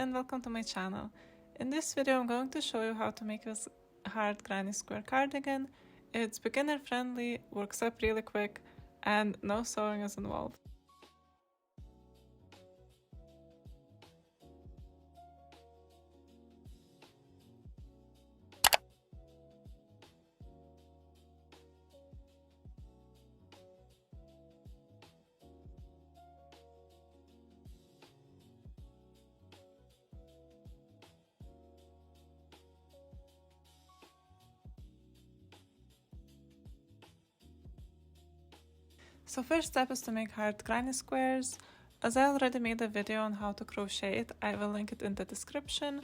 and welcome to my channel. In this video I'm going to show you how to make this heart granny square cardigan. It's beginner friendly, works up really quick, and no sewing is involved. So first step is to make heart granny squares. As I already made a video on how to crochet it, I will link it in the description.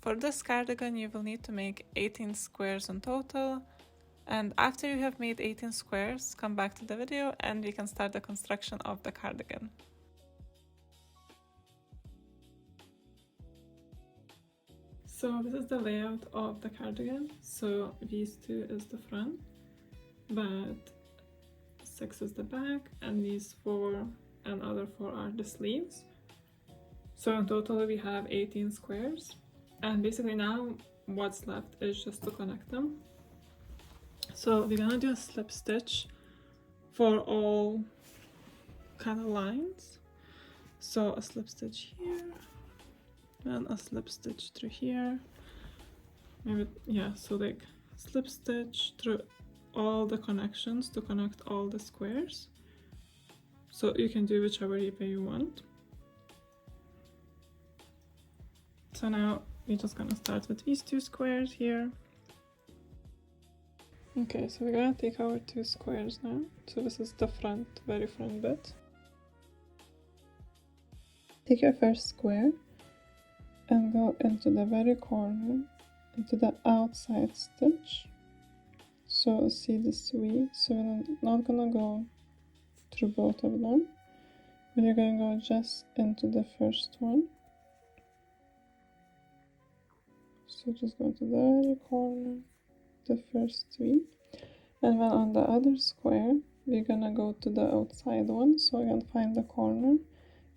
For this cardigan you will need to make 18 squares in total, and after you have made 18 squares, come back to the video and we can start the construction of the cardigan. So this is the layout of the cardigan. So these two is the front, but 6 is the back, and these 4 and other 4 are the sleeves. So in total we have 18 squares, and basically now what's left is just to connect them. So we're gonna do a slip stitch for all kind of lines. So a slip stitch here and a slip stitch through here, maybe, yeah, so like slip stitch through all the connections to connect all the squares. So you can do whichever way you want. So now we're just gonna start with these 2 squares here. Okay, so we're gonna take our 2 squares now. So this is the front, very front bit. Take your first square and go into the very corner, into the outside stitch. So see this weave, so we're not gonna go through both of them, but you're gonna go just into the first one. So just go to the very corner, the first weave, and then on the other square we're gonna go to the outside one, so we're gonna find the corner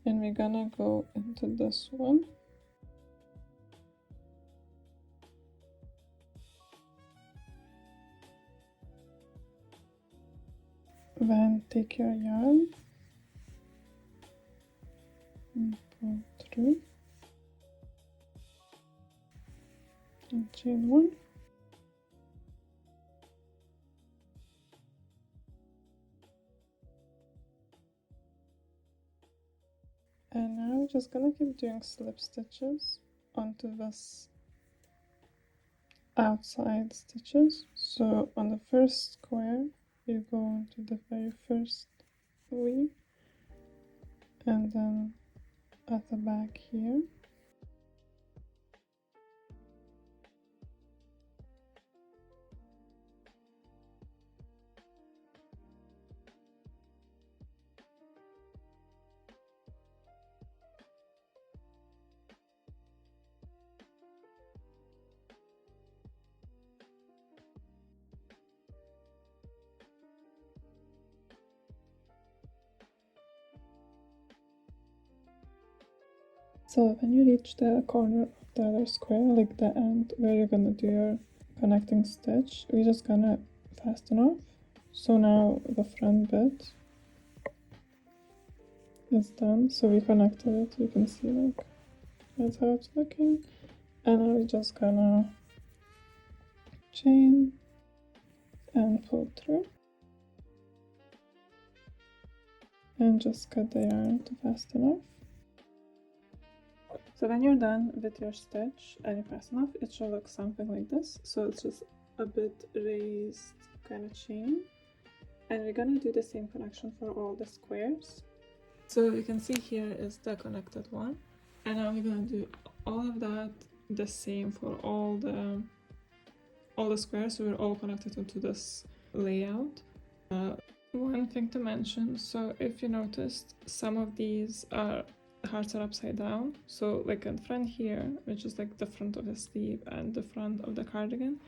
and we're gonna go into this one. Then take your yarn and pull through and chain 1. And now we're just gonna keep doing slip stitches onto this outside stitches. So on the first square you go into the very first weave, and then at the back here So when you reach the corner of the other square, like the end where you're gonna do your connecting stitch, we're just gonna fasten off. So now the front bit is done, so we connected it. You can see like that's how it's looking, and now we're just gonna chain and pull through and just cut the yarn to fasten off. So when you're done with your stitch and you fasten off, it should look something like this. So it's just a bit raised kind of chain, and we're gonna do the same connection for all the squares. So you can see here is the connected one, and now we're gonna do all of that the same for all the squares, so we're all connected into this layout. One thing to mention, so if you noticed, some of these hearts are upside down. So like in front here, which is like the front of the sleeve and the front of the cardigan,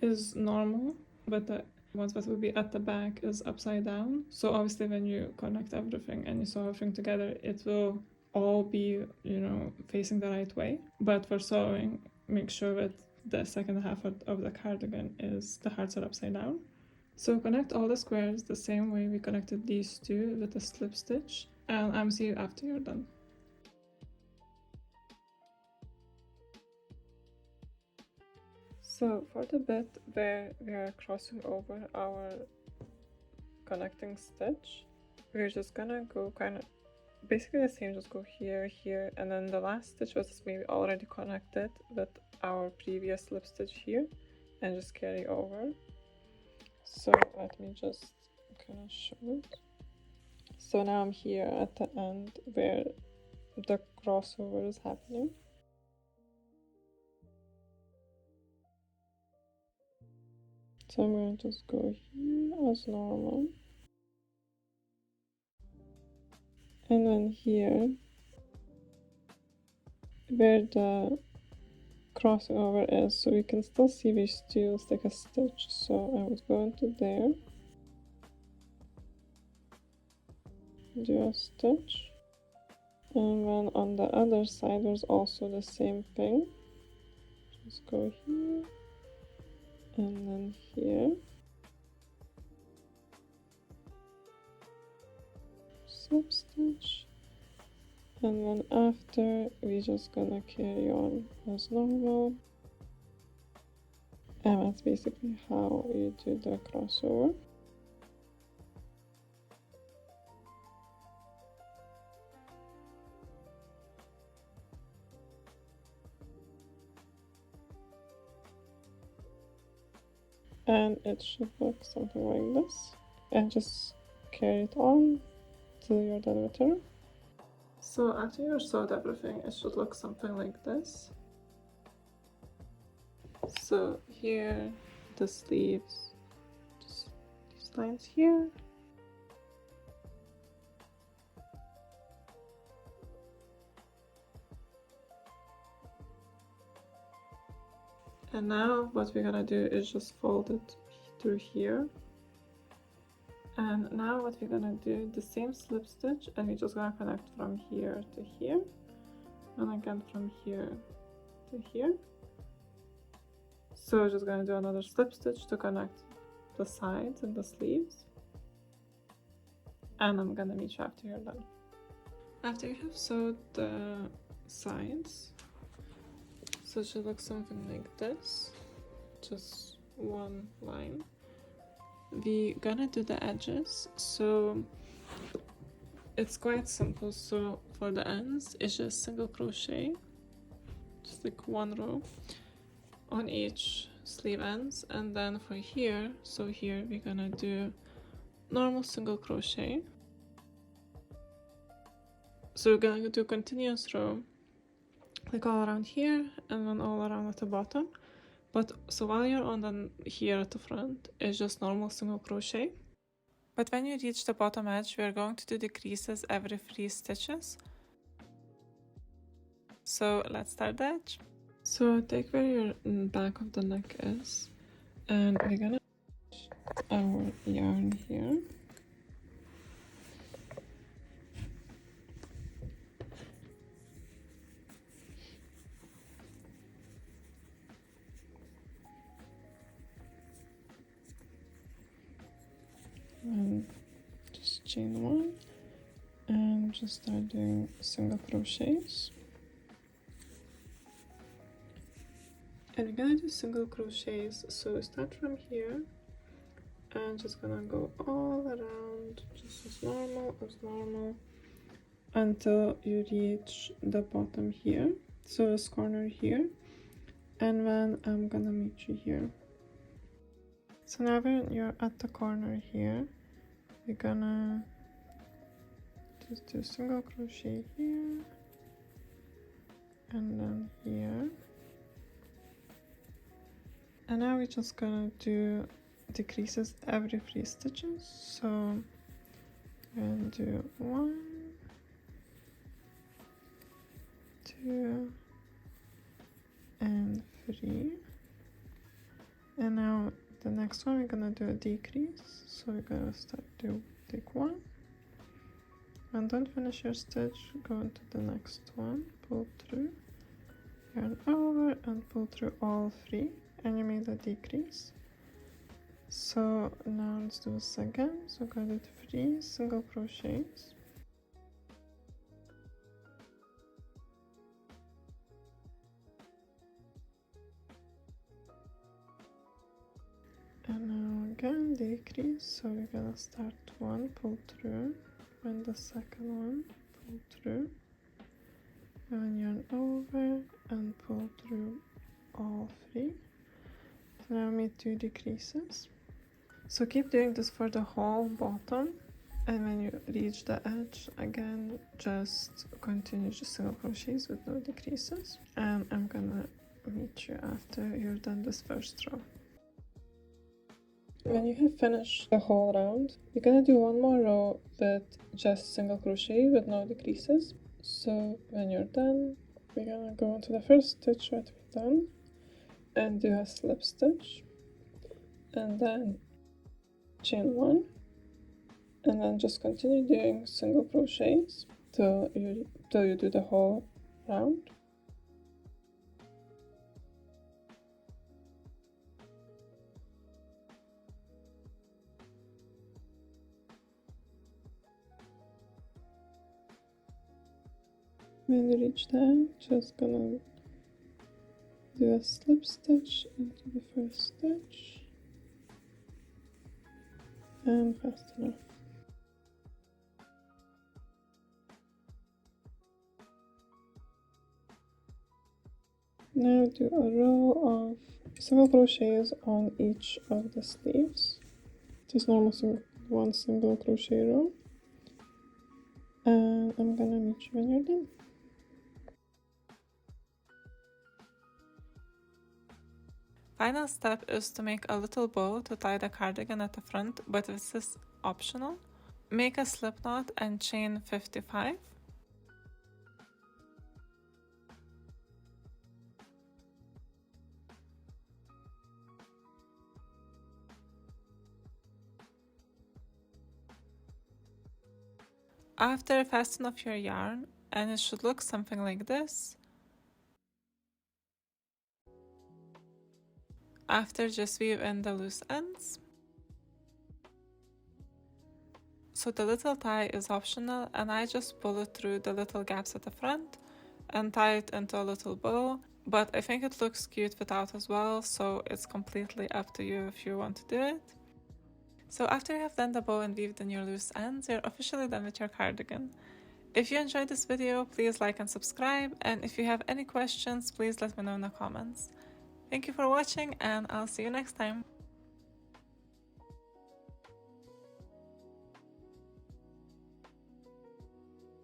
is normal, but the ones that will be at the back is upside down. So obviously when you connect everything and you sew everything together, it will all be, you know, facing the right way. But for sewing, make sure that the second half of the cardigan is the hearts are upside down. So connect all the squares the same way we connected these two with a slip stitch, and I'm see you after you're done. So for the bit where we are crossing over our connecting stitch, we're just gonna go kind of basically the same, just go here, here, and then the last stitch was maybe already connected with our previous slip stitch here, and just carry over. So let me just kind of show it. So now I'm here at the end where the crossover is happening. So I'm going to just go here as normal. And then here, where the crossing over is, so you can still see we still stick a stitch. So I would go into there, do a stitch, and then on the other side there's also the same thing. Just go here, and then here. Slip stitch, and then after we're just gonna carry on as normal, and that's basically how you do the crossover. And it should look something like this, and just carry it on till you're done with her. So after you've sewed everything, it should look something like this. So here, the sleeves, just these lines here. And now what we're gonna do is just fold it through here. And now what we're gonna do, the same slip stitch, and we're just gonna connect from here to here, and again from here to here. So we're just gonna do another slip stitch to connect the sides and the sleeves. And I'm gonna meet you after you're done. After you have sewed the sides, so it should look something like this, just one line. We're gonna do the edges, so it's quite simple. So for the ends, it's just single crochet, just like one row on each sleeve ends, and then for here, so here we're gonna do normal single crochet. So we're gonna do continuous row, like all around here, and then all around at the bottom. But so while you're on the here at the front, it's just normal single crochet. But when you reach the bottom edge, we are going to do the creases every 3 stitches. So let's start the edge. So take where your back of the neck is, and we're gonna put our yarn here. And just chain 1 and just start doing single crochets, and we're gonna do single crochets. So start from here and just gonna go all around, just as normal until you reach the bottom here, so this corner here, and then I'm gonna meet you here. So now when you're at the corner here, we're gonna just do single crochet here, and then here, and now we're just gonna do the creases every 3 stitches. So I'm gonna do 1, 2, and 3, and now the next one we're gonna do a decrease. So we're gonna start to take 1, And don't finish your stitch, go into the next one, pull through, yarn over and pull through all three, and you made a decrease. So now let's do this again. So go to 3 single crochets, and now again decrease. So we're gonna start one, pull through, and the second one, pull through, and yarn over and pull through all three. So now I made 2 decreases. So keep doing this for the whole bottom, and when you reach the edge again, just continue just single crochets with no decreases, and I'm gonna meet you after you're done this first row. When you have finished the whole round, you're gonna do one more row with just single crochet with no decreases. So when you're done, we're gonna go into the first stitch that we've done and do a slip stitch, and then chain 1, and then just continue doing single crochets till you do the whole round. When you reach the end, just gonna do a slip stitch into the first stitch and fasten off. Now do a row of single crochets on each of the sleeves, just normal one single crochet row, and I'm gonna meet you when you're done. Final step is to make a little bow to tie the cardigan at the front, but this is optional. Make a slip knot and chain 55. After, fasten off your yarn, and it should look something like this. After, just weave in the loose ends. So the little tie is optional, and I just pull it through the little gaps at the front and tie it into a little bow, but I think it looks cute without as well, so it's completely up to you if you want to do it. So after you have done the bow and weaved in your loose ends, you're officially done with your cardigan. If you enjoyed this video, please like and subscribe, and if you have any questions, please let me know in the comments. Thank you for watching, and I'll see you next time.